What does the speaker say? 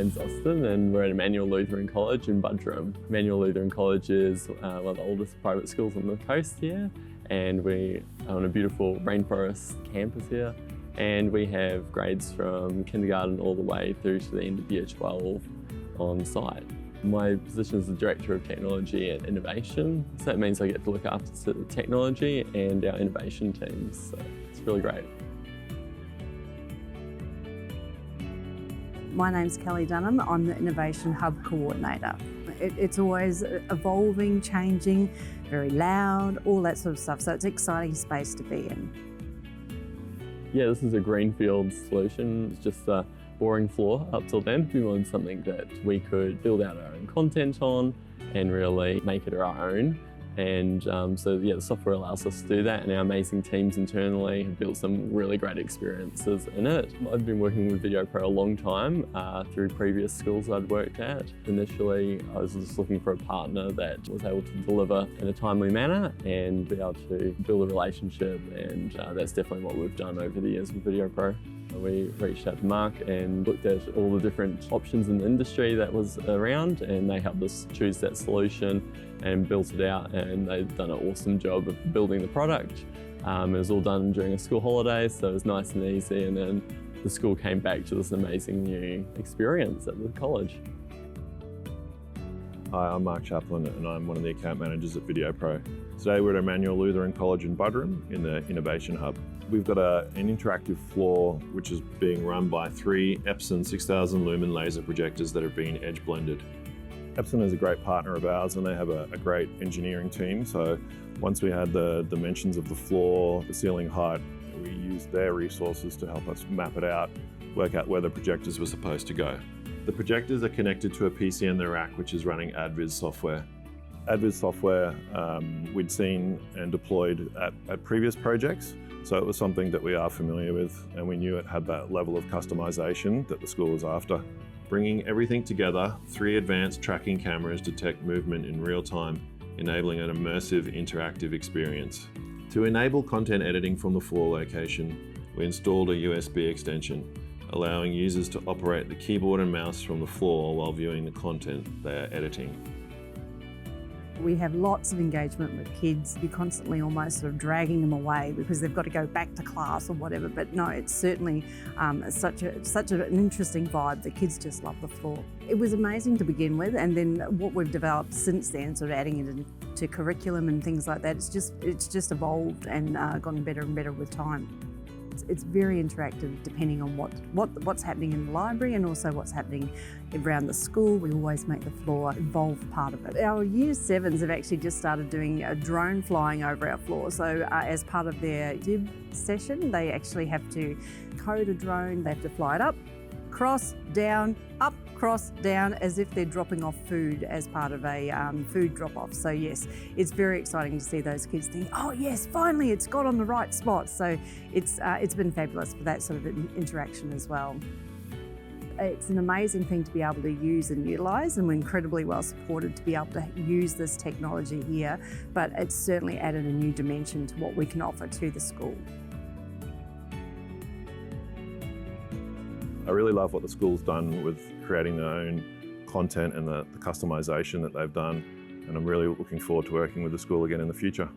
name's Austin and we're at Emmanuel Lutheran College in Buderim. Emmanuel Lutheran College is one of the oldest private schools on the coast here, and we are on a beautiful rainforest campus here, and we have grades from kindergarten all the way through to the end of year 12 on site. My position is the Director of Technology and Innovation, so that means I get to look after the technology and our innovation teams, so it's really great. My name's Kelly Dunham. I'm the Innovation Hub Coordinator. It's always evolving, changing, very loud, all that sort of stuff, so it's an exciting space to be in. Yeah, this is a greenfield solution. It's just a boring floor up till then. We wanted something that we could build out our own content on and really make it our own. And so the software allows us to do that, and our amazing teams internally have built some really great experiences in it. I've been working with Video Pro a long time through previous schools I'd worked at. Initially, I was just looking for a partner that was able to deliver in a timely manner and be able to build a relationship, and that's definitely what we've done over the years with Video Pro. We reached out to Mark and looked at all the different options in the industry that was around, and they helped us choose that solution and built it out, and they've done an awesome job of building the product. It was all done during a school holiday, so it was nice and easy, and then the school came back to this amazing new experience at the college. Hi, I'm Mark Chaplin and I'm one of the account managers at Video Pro. Today we're at Emmanuel Lutheran College in Buderim in the Innovation Hub. We've got an interactive floor which is being run by 3 Epson 6000 lumen laser projectors that are being edge blended. Epson is a great partner of ours and they have a great engineering team, so once we had the dimensions of the floor, the ceiling height, we used their resources to help us map it out, work out where the projectors were supposed to go. The projectors are connected to a PC in the rack which is running Advis software. Advis software we'd seen and deployed at previous projects, so it was something that we are familiar with, and we knew it had that level of customization that the school was after. Bringing everything together, 3 advanced tracking cameras detect movement in real time, enabling an immersive interactive experience. To enable content editing from the floor location, we installed a USB extension, allowing users to operate the keyboard and mouse from the floor while viewing the content they are editing. We have lots of engagement with kids. You're constantly almost sort of dragging them away because they've got to go back to class or whatever, but no, it's certainly such an interesting vibe. The kids just love the floor. It was amazing to begin with, and then what we've developed since then, sort of adding it into curriculum and things like that, it's just evolved and gotten better and better with time. It's very interactive depending on what's happening in the library and also what's happening around the school. We always make the floor evolve part of it. Our Year 7s have actually just started doing a drone flying over our floor. So as part of their DIB session, they actually have to code a drone. They have to fly it up, cross, down, up, cross, down, as if they're dropping off food as part of a food drop-off. So yes, it's very exciting to see those kids think, oh yes, finally it's got on the right spot. So it's been fabulous for that sort of interaction as well. It's an amazing thing to be able to use and utilise, and we're incredibly well supported to be able to use this technology here, but it's certainly added a new dimension to what we can offer to the school. I really love what the school's done with creating their own content and the customisation that they've done, and I'm really looking forward to working with the school again in the future.